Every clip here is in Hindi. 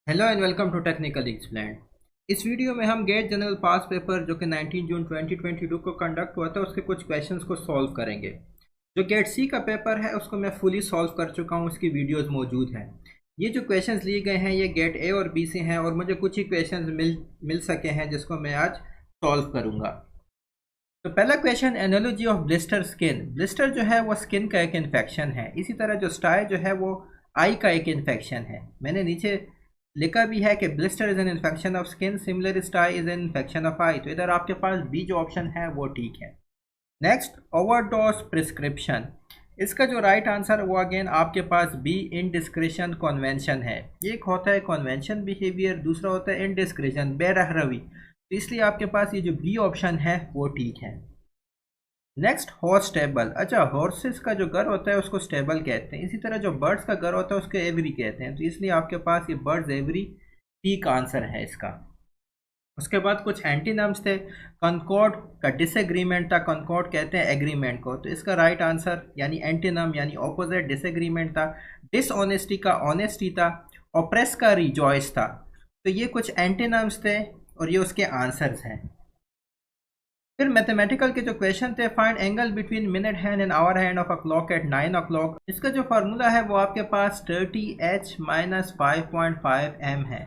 Hello and welcome to technical explain. इस वीडियो में हम गेट जनरल पास पेपर जो कि 19 जून 2022 को कंडक्ट हुआ था उसके कुछ क्वेश्चंस को सॉल्व करेंगे। जो गेट सी का पेपर है उसको मैं फुली सॉल्व कर चुका हूँ, उसकी वीडियोस मौजूद हैं। ये जो क्वेश्चंस लिए गए हैं ये गेट ए और बी से हैं और मुझे कुछ ही क्वेश्चंस मिल सके हैं जिसको मैं आज सॉल्व करूँगा। तो पहला question, analogy of blister skin. Blister जो है वो स्किन का एक इन्फेक्शन है, इसी तरह जो स्टाई जो है वो आई का एक इन्फेक्शन है। मैंने नीचे लिखा भी है कि blister is an infection of skin, similar stye is an infection of eye. तो इधर आपके पास बी जो ऑप्शन है वो ठीक है। Next, overdose prescription. इसका जो राइट आंसर वो अगेन आपके पास बी, इनडिस्क्रिशन कन्वेंशन है। एक होता है कन्वेंशन बिहेवियर, दूसरा होता है इनडिस्क्रिशन, बेरहरवी। तो इसलिए आपके पास ये जो बी ऑप्शन है वो ठीक है। Next, horse stable. अच्छा, हॉर्सेस का जो घर होता है उसको स्टेबल कहते हैं, इसी तरह जो बर्ड्स का घर होता है उसको एवरी कहते हैं। तो इसलिए आपके पास ये बर्ड्स एवरी ठीक आंसर है इसका। उसके बाद कुछ एंटीनम्स थे। कंकॉर्ड का डिसएग्रीमेंट था, कंकॉर्ड कहते हैं एग्रीमेंट को। तो इसका राइट आंसर यानी एंटीनम यानी ऑपोजिट डिसएग्रीमेंट था। डिसऑनेस्टी का ऑनेस्टी था। ऑप्रेस का रिजॉइस था। तो ये कुछ एंटीनम्स थे और ये उसके आंसर्स हैं। फिर मैथमेटिकल के जो क्वेश्चन थे, find angle between minute hand and hour hand of a clock at 9 o'clock। इसका जो फार्मूला है वो आपके पास 30h माइनस 5.5m है।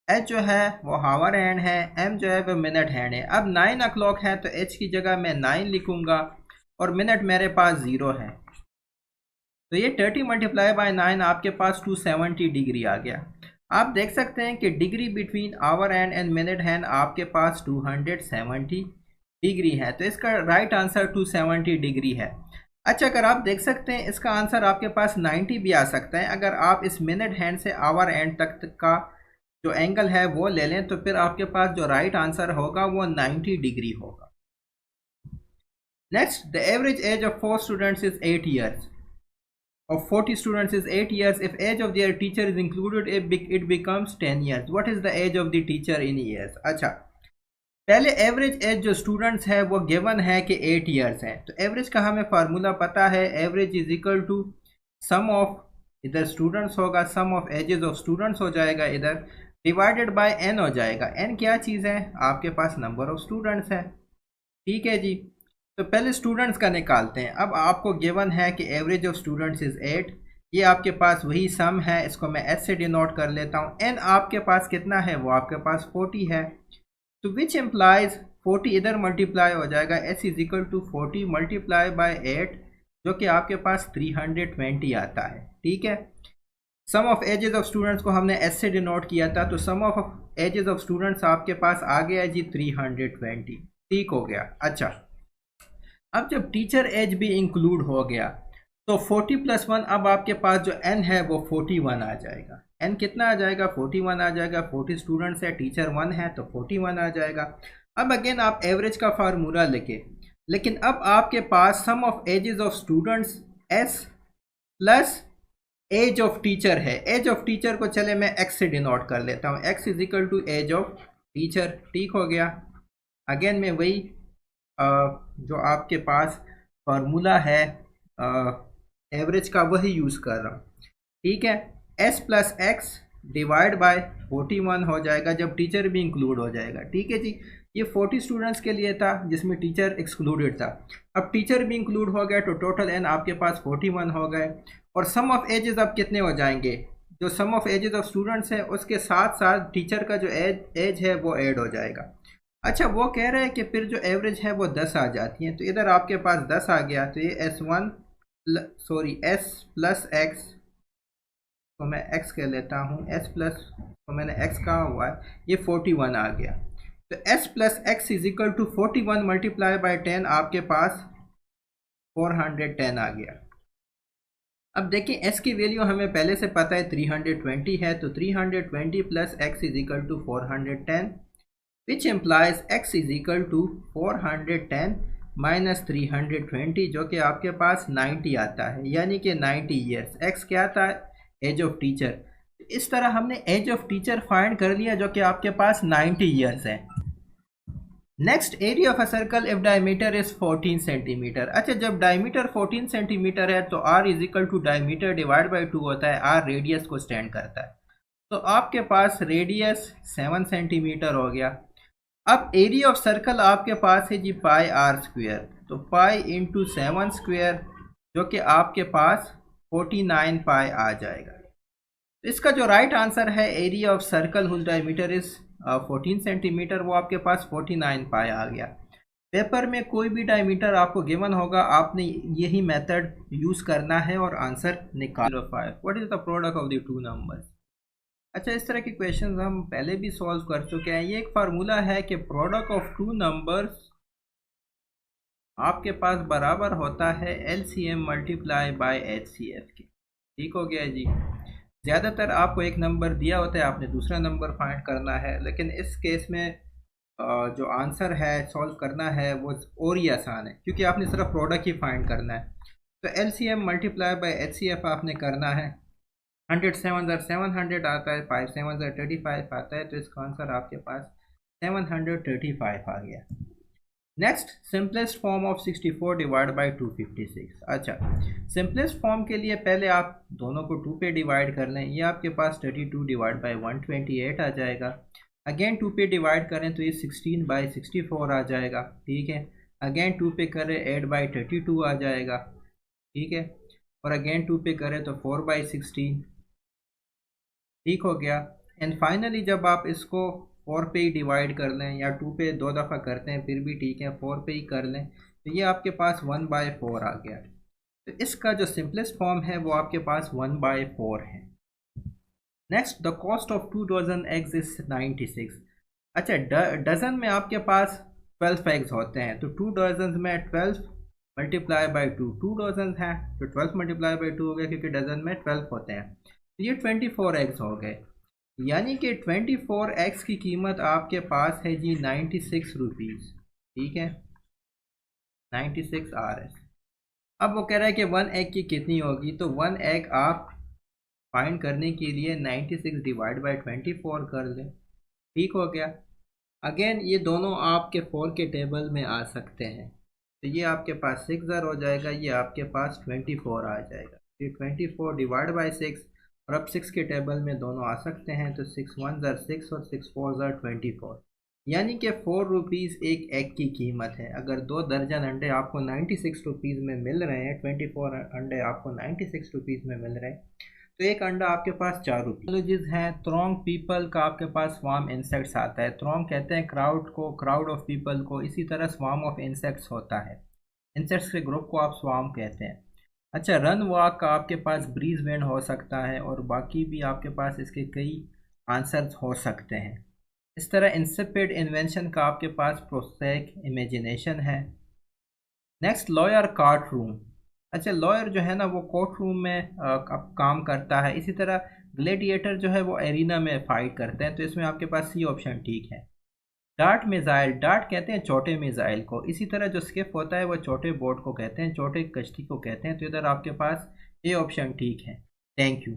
h जो है वो आवर हैंड है, m जो है वो मिनट हैंड है। अब 9 o'clock है तो h की जगह मैं 9 लिखूंगा और मिनट मेरे पास 0 है। तो ये 30 मल्टीप्लाई बाय 9 आपके पास 270 डिग्री आ गया। आप देख सकते हैं कि degree between hour hand and minute hand आपके पास 270 डिग्री है। तो इसका राइट आंसर 270 डिग्री है। अच्छा, अगर आप देख सकते हैं इसका आंसर आपके पास 90 भी आ सकता है। अगर आप इस मिनट हैंड से आवर हैंड तक का जो एंगल है वो ले लें तो फिर आपके पास जो राइट आंसर होगा वो 90 डिग्री होगा। Next, the average age of 4 students is 8 years. Of 40 students is 8 years. If age of their teacher is included, it becomes 10 years. What is the age of the teacher in years? अच्छा, पहले एवरेज एज जो स्टूडेंट्स है वो गिवन है कि 8 years है। तो एवरेज का हमें फार्मूला पता है, average is equal to sum of, इधर स्टूडेंट्स होगा, sum of ages of students हो जाएगा इधर, डिवाइडेड बाय एन हो जाएगा। एन क्या चीज़ है? आपके पास नंबर ऑफ स्टूडेंट्स है। ठीक है जी। तो पहले स्टूडेंट्स का निकालते हैं। अब आपको गिवन है कि एवरेज ऑफ स्टूडेंट्स इज 8। ये आपके पास वही सम है, इसको मैं एस से डिनोट कर लेता हूँ। एन आपके पास कितना है? वो आपके पास 40 है। तो विच एम्प्लाइज 40 इधर मल्टीप्लाई हो जाएगा, S is equal to 40 multiply by 8 जो कि आपके पास 320 आता है। ठीक है। सम ऑफ एजेस ऑफ स्टूडेंट्स को हमने एस से डिनोट किया था, तो सम ऑफ एजेस ऑफ स्टूडेंट्स आपके पास आ गया जी 320। ठीक हो गया। अच्छा, अब जब टीचर एज भी इंक्लूड हो गया तो 40 प्लस 1, अब आपके पास जो n है वो 41 आ जाएगा। n कितना आ जाएगा? 41 आ जाएगा। 40 स्टूडेंट्स है, टीचर 1 है तो 41 आ जाएगा। अब अगेन आप एवरेज का फार्मूला लिखे, लेकिन अब आपके पास sum of ages of students s plus age of teacher है। एज ऑफ टीचर को चले मैं x से डिनोट कर लेता हूँ, x is equal to age of teacher. ठीक हो गया। अगेन मैं वही जो आपके पास फार्मूला है एवरेज का वही यूज़ कर रहा हूँ। ठीक है। s plus x divide by 41 हो जाएगा जब टीचर भी इंक्लूड हो जाएगा। ठीक है जी। ये 40 स्टूडेंट्स के लिए था जिसमें टीचर एक्सक्लूडेड था। अब टीचर भी इंक्लूड हो गया तो टोटल n आपके पास 41 हो गए। और सम ऑफ एजेस अब कितने हो जाएंगे? जो सम ऑफ एजेस ऑफ स्टूडेंट्स है उसके साथ साथ टीचर का जो एज है वो ऐड हो जाएगा। अच्छा, वो कह रहा है कि फिर जो एवरेज है वो 10 आ जाती है। तो इधर आपके पास 10 आ गया, तो ये एस प्लस एक्स तो मैं x कह लेता हूँ, s प्लस तो मैंने x कहा हुआ है, ये 41 आ गया। तो s plus x is equal to 41 multiply by 10 आपके पास 410 आ गया। अब देखिए s की वैल्यू हमें पहले से पता है 320 है, तो 320 plus x is equal to 410, which implies x is equal to 410 minus 320 जो कि आपके पास 90 आता है, यानी कि 90 ईयर्स। x क्या था? Age of teacher. इस तरह हमने एज ऑफ टीचर फाइंड कर लिया जो कि आपके पास 90 ईयर्स है। Next, area of a circle if diameter is 14 centimetre. अच्छा, जब डायमीटर 14 सेंटीमीटर है तो r is equal to diameter divide by 2 होता है। r रेडियस को स्टैंड करता है। तो आपके पास रेडियस 7 सेंटीमीटर हो गया। अब एरिया ऑफ सर्कल आपके पास है जी पाई आर स्क्वेयर, तो पाई इंटू 7 स्क्वेयर जो कि आपके पास 49 पाई आ जाएगा। तो इसका जो राइट आंसर है area of circle whose diameter is 14 centimetre, वो आपके पास 49 पाई आ गया। पेपर में कोई भी डायमीटर आपको गिवन होगा, आपने यही मेथड यूज़ करना है और आंसर निकाल। 5 what is the product of the two numbers. अच्छा, इस तरह के क्वेश्चन हम पहले भी सॉल्व कर चुके हैं। ये एक फार्मूला है कि प्रोडक्ट ऑफ टू नंबर्स आपके पास बराबर होता है LCM मल्टीप्लाई बाय HCF के। ठीक हो गया जी। ज़्यादातर आपको एक नंबर दिया होता है, आपने दूसरा नंबर फाइंड करना है, लेकिन इस केस में जो आंसर है सॉल्व करना है वो और ही आसान है, क्योंकि आपने सिर्फ प्रोडक्ट ही फाइंड करना है। तो LCM मल्टीप्लाई बाय HCF आपने करना है। 100 7 700 आता है, 5 7 35 आता है, तो इसका आंसर आपके पास 735 आ गया। Next, simplest form of 64 divide by 256। अच्छा, सिंपलेस्ट फॉर्म के लिए पहले आप दोनों को 2 पे डिवाइड कर लें। ये आपके पास 32 डिवाइड बाई 128 आ जाएगा। अगेन 2 पे डिवाइड करें तो ये 16 बाई 64 आ जाएगा। ठीक है, अगेन 2 पे करें 8 बाई 32 आ जाएगा। ठीक है, और अगेन 2 पे करें तो 4 बाई 16। ठीक हो गया। एंड फाइनली जब आप इसको 4 पे ही डिवाइड कर लें या 2 पे 2 दफ़ा करते हैं फिर भी ठीक है, 4 पे ही कर लें, तो ये आपके पास 1/4 आ गया। तो इसका जो सिंपलेस्ट फॉर्म है वो आपके पास 1/4 है। Next, the cost of 2 dozen eggs is 96। अच्छा, डजन में आपके पास 12 एग्स होते हैं, तो 2 डजन में 12 मल्टीप्लाई बाई 2 डजन हैं, तो 12 मल्टीप्लाई बाई 2 हो गया, क्योंकि डजन में 12 होते हैं। तो ये 24 एग्स हो गए, यानी कि 24 एग्स की कीमत आपके पास है जी 96 रुपीज़। ठीक है, 96 RS। अब वो कह रहा है कि 1 एग की कितनी होगी, तो 1 एग आप फाइंड करने के लिए 96 डिवाइड बाई 24 कर लें। ठीक हो गया। अगेन ये दोनों आपके 4 के टेबल में आ सकते हैं, तो ये आपके पास 6 हो जाएगा, ये आपके पास 24 आ जाएगा। ये 24 डिवाइड बाई 6, और अब 6 के टेबल में दोनों आ सकते हैं, तो 6 1 6 और 6 4 24, यानी कि 4 रुपीज़ एक एग की कीमत है। अगर 2 दर्जन अंडे आपको 96 रुपीज़ में मिल रहे हैं, 24 अंडे आपको 96 रुपीज़ में मिल रहे हैं, तो एक अंडा आपके पास 4 रुपये हैं। थ्रोंग पीपल का आपके पास स्वाम इंसेक्ट्स आता है। थ्रोंग कहते हैं क्राउड को, क्राउड ऑफ पीपल को, इसी तरह स्वाम ऑफ इंसेक्ट्स होता है। इंसेक्ट्स के ग्रुप को आप स्वाम कहते हैं। अच्छा, रन वॉक का आपके पास ब्रीज विंड हो सकता है, और बाकी भी आपके पास इसके कई आंसर्स हो सकते हैं। इस तरह इंसिपिड इन्वेंशन का आपके पास प्रोसेक इमेजिनेशन है। Next, lawyer court room. अच्छा, लॉयर जो है ना वो कोर्ट रूम में काम करता है। इसी तरह ग्लेडिएटर जो है वो एरिना में फाइट करते हैं, तो इसमें आपके पास सी ऑप्शन ठीक है। डार्ट मिज़ाइल, डार्ट कहते हैं छोटे मिज़ाइल को, इसी तरह जो स्किप होता है वो छोटे बोट को कहते हैं, छोटे कश्ती को कहते हैं, तो इधर आपके पास ए ऑप्शन ठीक है। Thank you.